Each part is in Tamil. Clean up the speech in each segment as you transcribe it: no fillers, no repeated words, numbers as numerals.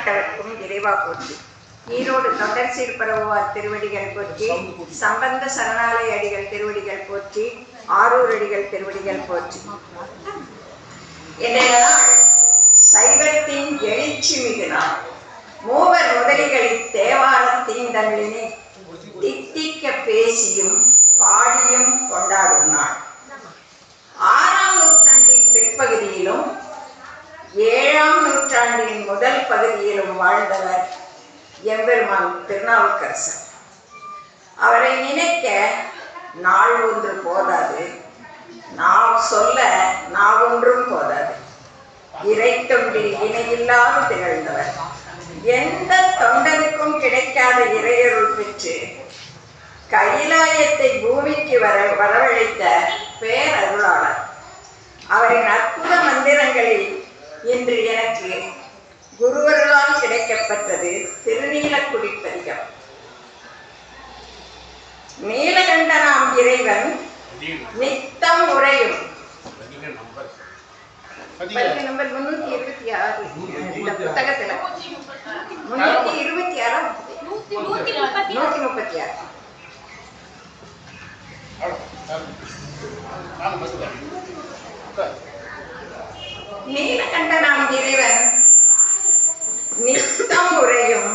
எந்நாட்டவர்க்கும் இறைவா போற்றி. ஈரோடு தொண்டர் சீர்பரவுவார் திருவடிகள் போற்றி. சம்பந்த சரணாலய அடிகள் திருவடிகள் போற்றி. ஆரூர் அடிகள் திருவடிகள் போற்றி. இன்றையனால் சைவத்தின் எழுச்சி மிகு நாள். மூவர் முதலிகளில் தேவாரத்தின் தமிழினை தித்திக்க பேசியும் பாடியும் கொண்டாடும் நாள். 6ஆம் நூற்றாண்டின் பிற்பகுதியிலும் 7ஆம் நூற்றாண்டின் முதல் பகுதியிலும் வாழ்ந்தவர் எம்பெருமான் திருநாவுக்கரசர். அவரை நினைக்க நாள் ஒன்று போதாது, நாம் சொல்ல நாவொன்றும் போதாது. இறை தொண்டில் இணையில்லாது திகழ்ந்தவர். எந்த தொண்டனுக்கும் கிடைக்காத இறையருள் பெற்று கைலாயத்தை பூமிக்கு வரவழைத்த பேரருளாளர். அவரின் அற்புத மந்திரங்களில் இன்று எனக்கு குருவருளால் கிடைக்கப்பட்டது திருநீலக்குடி பதிகம். நீலகண்டனாம் இறைவன் நித்தம் உரையும் நம்பர் 326 இந்த புத்தகத்துல 326 136. நீலகண்டனாம் இறைவன் நித்தம் உரையும்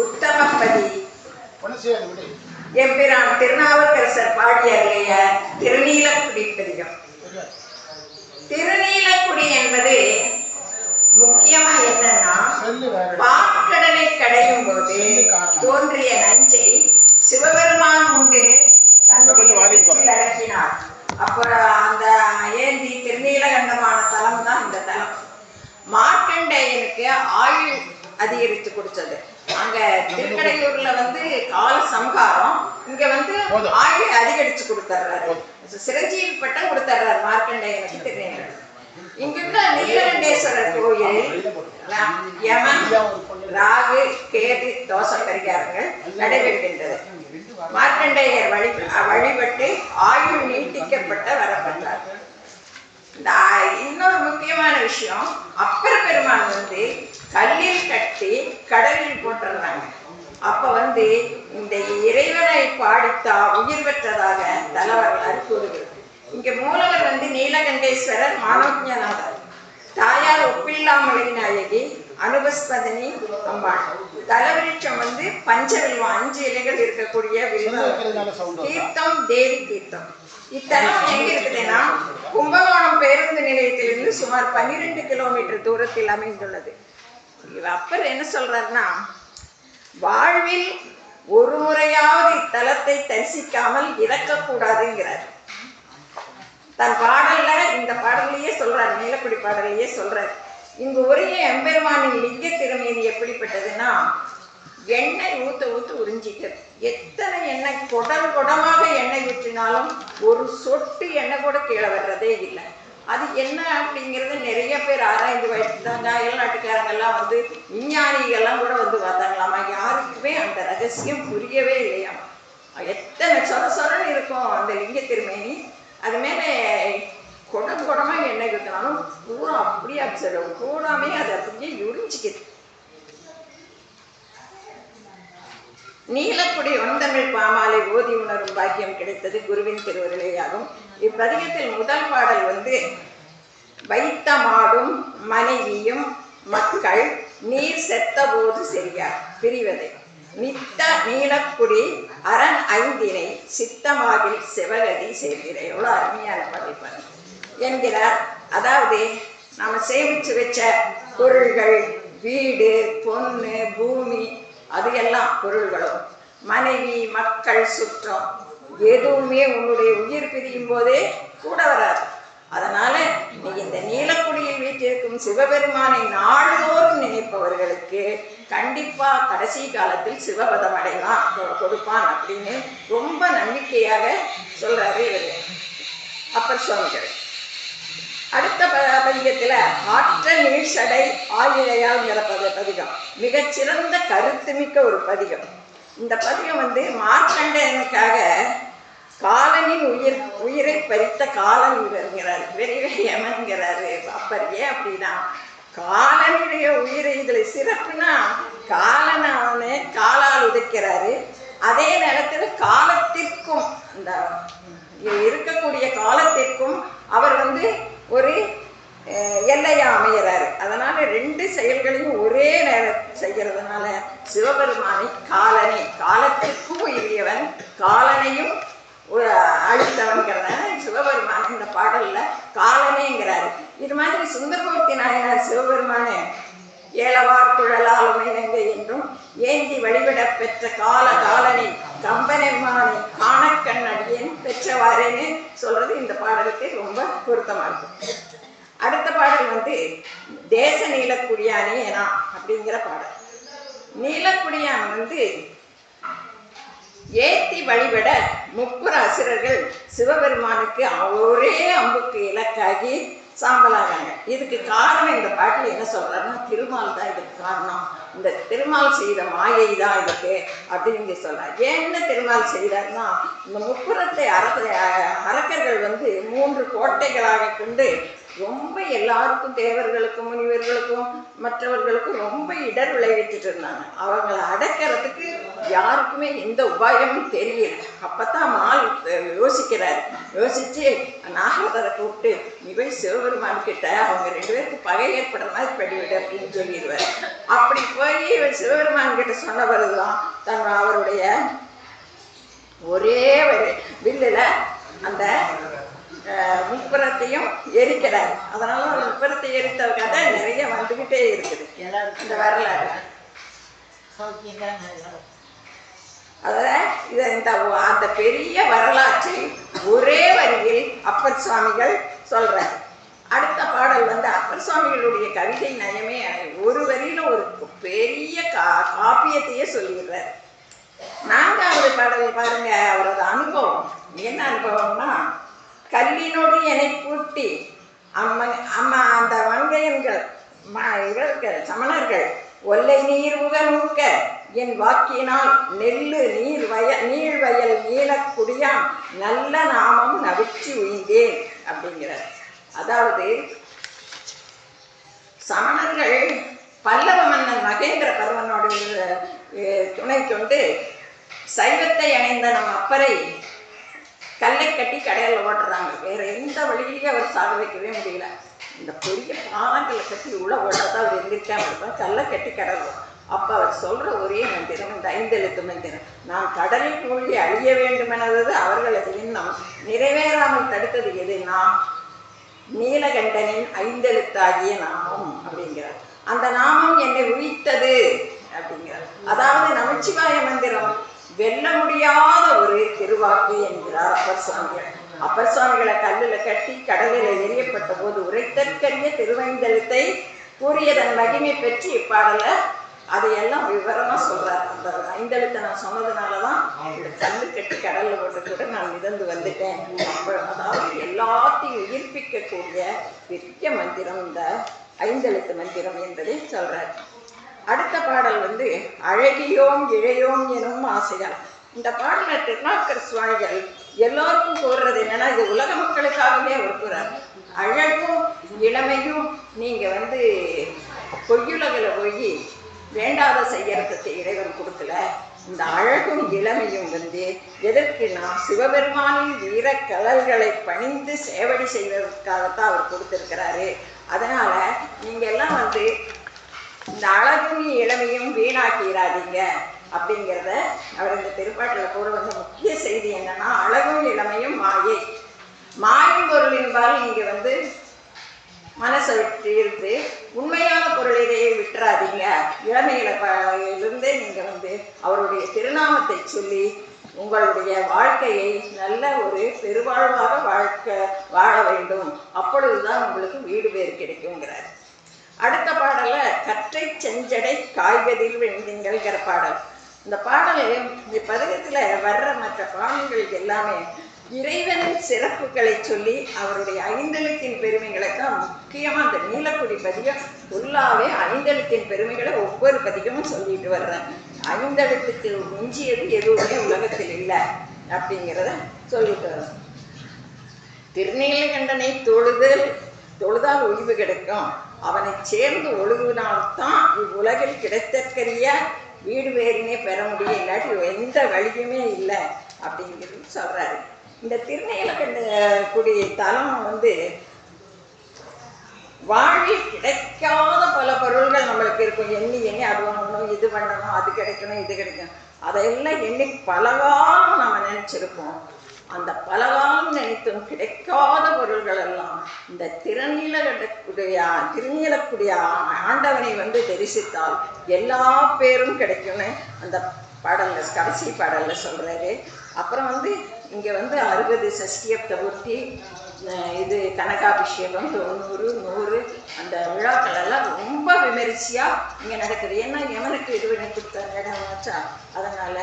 உத்தமபதி எம்பிரான் திருநாவுக்கரசர் பாடியருடைய திருநீலக்குடி பதிகம். திருநீலக்குடி என்பது முக்கியமா என்னன்னா, பாற்கடலை கடையும் போது தோன்றிய நஞ்சை சிவபெருமான் உண்டு அடக்கினார். அப்புறம் அந்த ஏந்தி திருநீலகண்டமான தலம் தான் இந்த தலம். மார்க்கண்டேயனுக்கு ஆயுள் அதிகரித்து கொடுத்தது. அங்க திருக்கடையூர்ல கால சம்ஹாரம், இங்க ஆயுள் அதிகரிச்சு கொடுத்துறாரு. சிரஞ்சீவி பட்டம் கொடுத்துறாரு மார்க்கண்டேயனுக்கு திருநீலகண்டம். இங்குள்ள நீலகண்டேஸ்வரர் கோயில் யமன் ராகு கேது தோஷ பரிகாரங்கள் நடைபெறுகின்றது. மார்க்கண்டேயர் வழிபட்டு ஆயுள் நீட்டிக்கப்பட்ட வரப்பட்டார். இன்னொரு முக்கியமான விஷயம், அப்பர் பெருமான் கல்லில் கட்டி கடலில் போட்டுறாங்க. அப்ப இந்த இறைவனை பாடித்தா உயிர் பெற்றதாக தலவரலாறு கூறுகிறது. இங்க மூலவர் நீலகண்டேஸ்வரர் மானோஜநாதர், தாயார் ஒப்பில்லாமலை நாயகி அனுபஸ்பதினி அம்பாள். தலவிருட்சம் பஞ்சவில்வம் 5 இலைகள் இருக்கக்கூடிய தீர்த்தம் தேவி தீர்த்தம். இத்தலம் எங்க இருக்குதுன்னா, கும்பகோணம் பேருந்து நிலையத்திலிருந்து சுமார் 12 கிலோமீட்டர் தூரத்தில் அமைந்துள்ளது. அப்பர் என்ன சொல்றாருன்னா, வாழ்வில் ஒரு முறையாவது இத்தலத்தை தரிசிக்காமல் இறக்கக்கூடாதுங்கிறார். தன் பாடல்ல இந்த பாடலையே சொல்றாரு, நீலக்குடி பாடலையே சொல்றாரு. இங்கு உரிய எம்பெருமானின் லிங்க திருமேனி எப்படிப்பட்டதுன்னா, எண்ணெய் ஊத்த ஊத்து உறிஞ்சிக்கிறது. எத்தனை எண்ணெய் குடமாக எண்ணெய் ஊற்றினாலும் ஒரு சொட்டு எண்ணெய் கூட கீழே வர்றதே இல்லை. அது என்ன அப்படிங்கிறது நிறைய பேர் ஆராய்ந்து வைத்தாங்க. அயல்நாட்டுக்காரங்கெல்லாம் விஞ்ஞானிகள்லாம் கூட பார்த்தாங்களாமா. யாருக்குமே அந்த ரகசியம் புரியவே இல்லையாமா. எத்தனை சொரன்னு இருக்கும் அந்த லிங்க திருமேனி. அது மேலே குடமா எண்ணெய் ஊற்றினாலும் பூரா அப்படியே அப்சர்வ் பூராமே அதை அப்படியே உறிஞ்சிக்குது. நீலக்குடி ஒந்தமிழ் பாமாலை ஓதி உணரும் பாக்கியம் கிடைத்தது குருவின் திருவருளையாகும். இப்பதிகத்தில் முதல் பாடல் வைத்த மாடும் மனைவியும் மக்கள் நீர் செத்த போது சரியார் பிரிவதை நித்த நீலக்குடி அரண் 5 சித்தமாகில் சிவகதி சேர்கிற. எவ்வளோ அருமையான பாடல் என்கிறார். அதாவது நாம சேமிச்சு வச்ச பொருள்கள், வீடு, பொண்ணு, பூமி, அது எல்லாம் பொருள்களும், மனைவி, மக்கள், சுற்றம் எதுவுமே உன்னுடைய உயிர் பிரியும் போதே கூட வராது. அதனால நீ இந்த நீலக்குடியில் வீட்டிற்கும் சிவபெருமானை நாள்தோறும் நினைப்பவர்களுக்கு கண்டிப்பா கடைசி காலத்தில் சிவபதம் அடைவான், கொடுப்பான் அப்படின்னு ரொம்ப நம்பிக்கையாக சொல்றாரு இவர் அப்பர் சுவாமிகள். அடுத்த பதிகத்துல ஆற்ற நீழ்சடை ஆயிழையாங்கிற பதிகம் மிகச்சிறந்த கருத்துமிக்க ஒரு பதிகம். இந்த பதிகம் மார்க்கண்டேயனுக்காக காலனின் உயிரை பறித்த காலன் இவருங்கிறார், விரைவே யமன்கிறாரு அப்பர். ஏன் அப்படின்னா, காலனுடைய உயிரை இதுல சிறப்புனா காலனை அவனை காலால் உதைக்கிறாரு. அதே நேரத்தில் காலத்திற்கும் இந்த இருக்கக்கூடிய காலத்திற்கும் அவர் ஒரு எல்லையா அமைகிறாரு. அதனால ரெண்டு செயல்களையும் ஒரே நேரம் செய்கிறதுனால சிவபெருமானை காலனே, காலத்திற்கும் உரியவன், காலனையும் அழித்தவன்கிறத சிவபெருமான இந்த பாடல்ல காலனேங்கிறாரு. இது மாதிரி சுந்தரமூர்த்தி நாயனார் சிவபெருமானே ஏலவார் குழலால் உமைநங்கை என்றும் ஏந்தி வழிபட பெற்ற கால காலனை கம்பனெம்மானை காணக்கண்ணடியேன் பெற்றவாறேன்னு சொல்றது இந்த பாடலுக்கு ரொம்ப பொருத்தமா இருக்கும். அடுத்த பாடல் தேச நீலக்குடியானே ஏனா அப்படிங்கிற பாடல். நீலக்குடியான் ஏத்தி வழிபட முப்புற அசுரர்கள் சிவபெருமானுக்கு ஒரே அம்புக்கு இலக்காகி சாம்பலாகாங்க. இதுக்கு காரணம் இந்த பாட்டில் என்ன சொல்றாருன்னா, திருமால் தான் இதுக்கு காரணம், இந்த திருமால் செய்த மாயை தான் இதுக்கு அப்படின்னு சொல்றாரு. என்ன திருமால் செய்தார்னா, இந்த முப்புறத்தை அரக்கர்கள் 3 கோட்டைகளாக கொண்டு ரொம்ப எல்லாருக்கும், தேவர்களுக்கும் முனிவர்களுக்கும் மற்றவர்களுக்கும் ரொம்ப இடர் விளைவிச்சுட்டு இருந்தாங்க. அவங்களை அடக்கிறதுக்கு யாருக்குமே எந்த உபாயமும் தெரியல. அப்பதான் மால் யோசிக்கிறாரு. யோசிச்சு நாகவதரை கூப்பிட்டு, நீ போய் சிவபெருமான் கிட்ட அவங்க 2 பேருக்கு பகை ஏற்படுற மாதிரி படிவிடு அப்படின்னு சொல்லிடுவார். அப்படி போய் சிவபெருமான் கிட்ட சொன்ன பிறகுதான் அவருடைய ஒரே ஒரு வில்லுல அந்த முப்புறத்தையும் எரிக்கிறார். அதனால முப்புறத்தை எரித்த கதை நிறைய வந்துகிட்டே இருக்குது இந்த வரலாறு. அந்த பெரிய வரலாற்றை ஒரே வரியில் அப்பர் சுவாமிகள் சொல்றார். அடுத்த பாடல் அப்பர் சுவாமிகளுடைய கவிதை நயமே ஒரு வரியில ஒரு பெரிய காப்பியத்தையே சொல்லிடுறார். 4வது பாடல் பாருங்க, அவரது அனுபவம். என்ன அனுபவம்னா, கல்லினோடு என்னை பூட்டி அம்மா அந்த வங்கையன்கள் இவர்கள் சமணர்கள் ஒல்லை நீர் உகநூக்க என் வாக்கினால் நெல்லு நீழ்வயல் நீலக்குடியான் நல்ல நாமம் நவிச்சி உய்ந்தேன் அப்படிங்கிறார். அதாவது சமணர்கள் பல்லவ மன்னன் மகேந்திர பல்லவனோட துணை கொண்டு சைவத்தை அணைந்த நம் அப்பரை கல்லை கட்டி கடையில் ஓட்டுறாங்க. வேற எந்த வழியிலையும் அவர் சாக வைக்கவே முடியல. இந்த பெரிய பாலங்களை கட்டி உள்ள ஓட்டாதான் அவர் எந்திரிக்காம இருப்பார். கல்லை கட்டி கடல். அப்போ அவர் சொல்ற ஒரே மந்திரம் இந்த 5 எழுத்து மந்திரம். நான் கடலில் மூழ்கி அழிய வேண்டும் எனது அவர்களது எண்ணம் நிறைவேறாமல் தடுத்தது எதுனா நீலகண்டனின் 5 எழுத்தாகிய நாமம் அப்படிங்கிறார். அந்த நாமம் என்னை உயிர்த்தது அப்படிங்கிறார். அதாவது நமச்சிவாய மந்திரம் வெல்ல முடியாத ஒரு திருவாக்கு என்கிறார் அப்பர் சுவாமிகள். அப்பர் சுவாமிகளை கல்லில் கட்டி கடலில் எரியப்பட்ட போது உரைத்தற்கரிய திருவைந்தெழுத்தை கூறியதன் மகிமை பெற்று இப்பாடல அதையெல்லாம் விவரமா சொல்றாரு. அந்த 5 எழுத்தை நான் சொன்னதுனாலதான் இந்த கல்லு கட்டி கடல்ல போட்டு கூட நான் மிதந்து வந்துட்டேன். அதாவது எல்லாத்தையும் உயிர்ப்பிக்கக்கூடிய பெரிய மந்திரம் இந்த 5 எழுத்து மந்திரம் என்பதை சொல்றாரு. அடுத்த பாடல் அழகியோம் இழையோம் எனும் ஆசையால். இந்த பாடலை திருநாக்கர் சுவாமிகள் எல்லோருக்கும் கூறுறது என்னன்னா, இது உலக மக்களுக்காகவே அவர் கூறார். அழகும் இளமையும் நீங்க பொய்யுலகில் போய் வேண்டாத செய்யறதுக்கு இறைவன் கொடுக்கல. இந்த அழகும் இளமையும் எதற்கு நான் சிவபெருமானின் வீர கலல்களை பணிந்து சேவடி செய்வதற்காகத்தான் அவர் கொடுத்திருக்கிறாரு. அதனால நீங்க எல்லாம் இந்த அழகும் இளமையும் வீணாக்கிறாதீங்க அப்படிங்கிறத அவர் இந்த திருப்பாட்டில் கூட முக்கிய செய்தி என்னன்னா, அழகும் இளமையும் மாயை. மாயும் பொருளின்பால் நீங்க மனசை விட்டு இருந்து உண்மையான பொருளிலேயே விட்டுறாதீங்க. இளமையிலிருந்தே நீங்க அவருடைய திருநாமத்தை சொல்லி உங்களுடைய வாழ்க்கையை நல்ல ஒரு பெருவாழ்வாக வாழ வேண்டும். அப்பொழுதுதான் உங்களுக்கு வீடு பேர் கிடைக்குங்கிறார். அடுத்த பாடல கற்றை செஞ்சடை காய்கதில் வெண்திங்கள்ங்கிற பாடல். இந்த பாடல் பதிகத்தில் வர்ற மற்ற பாடல்கள் எல்லாமே இறைவனின் சிறப்புகளை சொல்லி அவருடைய 5 எழுத்தின் பெருமைகளை தான் முக்கியமாக அந்த நீலக்குடி பதிகம் ஃபுல்லாகவே 5 எழுத்தின் பெருமைகளை ஒவ்வொரு பதிகமும் சொல்லிட்டு வர்றேன். 5 எழுத்துக்கு மிஞ்சியது எதுவுமே உலகத்தில் இல்லை அப்படிங்கிறத சொல்லிட்டு வர்றேன். திருநீலகண்டனை தொழுதால் ஓய்வு கிடைக்கும். அவனை சேர்ந்து ஒழுகுனால்தான் இவ்வுலகில் கிடைத்தற்கரிய வீடு வேறினே பெற முடியும், இல்லாட்டி எந்த வழியுமே இல்லை அப்படிங்கிறது சொல்றாரு. இந்த திருநீலகண்டி தலம் வந்து வாழ்வில் கிடைக்காத பல பொருள்கள் நம்மளுக்கு இருக்கும். எண்ணி எண்ணி அது வாங்கணும், இது பண்ணணும், அது கிடைக்கணும், இது கிடைக்கணும், அதையெல்லாம் எண்ணி பலகாலம் நம்ம நினைச்சிருப்போம். அந்த பலகாலம் நினைத்தும் கிடைக்காத பொருள்கள் எல்லாம் இந்த திருநீலக்குடிய ஆண்டவனை வந்து தரிசித்தால் எல்லா பேரும் கிடைக்கும்னு அந்த பாடல்ல கடைசி பாடல்ல சொல்றாரு. அப்புறம் வந்து இங்க வந்து 60 சஷ்டியப்த பூர்த்தி, இது கனகாபிஷேகம், 90, 100 அந்த விழாக்கள் எல்லாம் ரொம்ப விமரிசையா இங்க நடக்குது. ஏன்னா எவனுக்கு இது பண்ணி கொடுத்த இடம் வச்சா, அதனால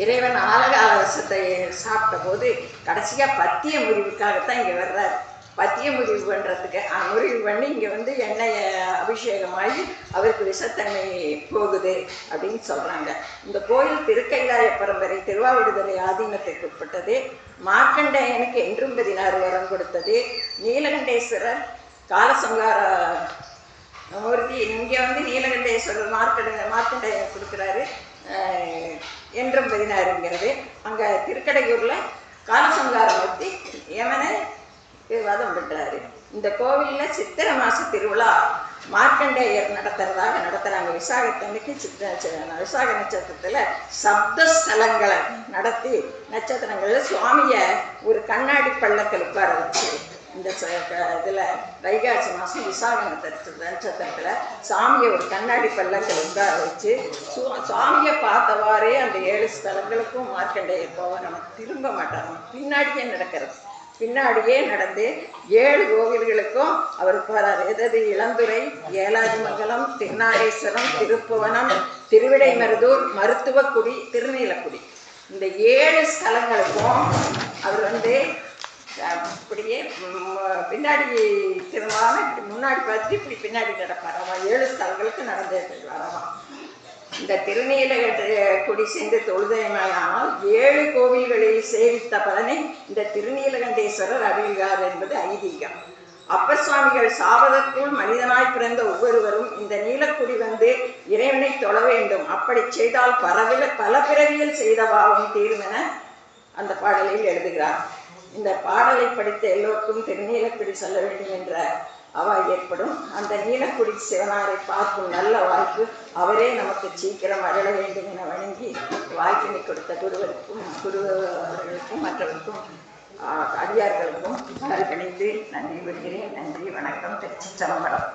இறைவன் ஆலகாலசத்தை சாப்பிட்ட போது கடைசியா பத்திய முறிவுக்காகத்தான் இங்க வர்றாரு. பத்திய முறிவு பண்றதுக்கு முறிவு பண்ணி இங்க வந்து எண்ணெயை அபிஷேகமாகி அவருக்கு விஷத்தன்மை போகுது அப்படின்னு சொல்றாங்க. இந்த கோயில் திருக்கைலாய பரம்பரை திருவாவடுதுறை ஆதீனத்திற்கு உட்பட்டது. மார்க்கண்டேயனுக்கு என்றும் 16 வரம் கொடுத்தது. நீலகண்டேஸ்வரர் காலசங்கார மூர்த்தி. இங்க வந்து நீலகண்டேஸ்வரர் மார்க்கண்டேயன் கொடுக்குறாரு என்றும் 16ங்கிறது. அங்க திருக்கடையூர்ல காலசங்கார மூர்த்தி யமனை வதம் பெற்றாரு. இந்த கோவில்ல சித்திரை மாச திருவிழா மார்க்கண்டேயர் நடத்துறாங்க. விசாகத்தன்னைக்கு விசாக நட்சத்திரத்துல சப்தஸ்தலங்களை நடத்தி நட்சத்திரங்கள்ல சுவாமிய ஒரு கண்ணாடி பள்ளக்கில் உட்கார வச்சு இந்த இதுல வைகாசி மாசம் விசாக நட்சத்திரத்துல சாமியை ஒரு கண்ணாடி பள்ளக்கில் உட்கார வச்சு சுவாமியை பார்த்தவாறே அந்த 7 ஸ்தலங்களுக்கும் மார்க்கண்டேயர் போவார். நம்ம திரும்ப மாட்டாங்க, பின்னாடியே நடந்து 7 கோவில்களுக்கும் அவர் போறார். எதாவது இளந்துறை, ஏலாதிமங்கலம், திருநாகேஸ்வரம், திருப்புவனம், திருவிடைமருதூர், மருத்துவக்குடி, திருநீலக்குடி, இந்த 7 ஸ்தலங்களுக்கும் அவர் வந்து இப்படியே பின்னாடி திரும்பாம இப்படி முன்னாடி பார்த்துட்டு இப்படி பின்னாடி நடப்பாராமா. 7 ஸ்தலங்களுக்கு நடந்துட்டு வராமா. இந்த திருநீலகண்டி சென்று தொழுதைமையானால் 7 கோவில்களில் சேவித்த பலனை இந்த திருநீலகண்டேஸ்வரர் அறிகிறார் என்பது ஐதீகம். அப்பர் சுவாமிகள் சாவதற்குள் மனிதனாய் பிறந்த ஒவ்வொருவரும் இந்த நீலக்குடி வந்து இறைவனை தொழ வேண்டும், அப்படி செய்தால் பல பிறவியில் செய்த பாவம் தீரும் என அந்த பாடலில் எழுதுகிறார். இந்த பாடலை படித்த எல்லோருக்கும் திருநீலக்குடி சொல்ல வேண்டும் என்ற அவா ஏற்படும். அந்த நீலக்குடி சிவனாரை பார்க்கும் நல்ல வாய்ப்பு அவரே நமக்கு சீக்கிரம் அருள வேண்டும் என வணங்கி வாய்ப்பினை கொடுத்த குருவர்களுக்கும் மற்றவருக்கும் அடியார்களுக்கும் கணிந்து நன்றி கூறுகிறேன். நன்றி, வணக்கம். திருச்சிற்றம்பலம்.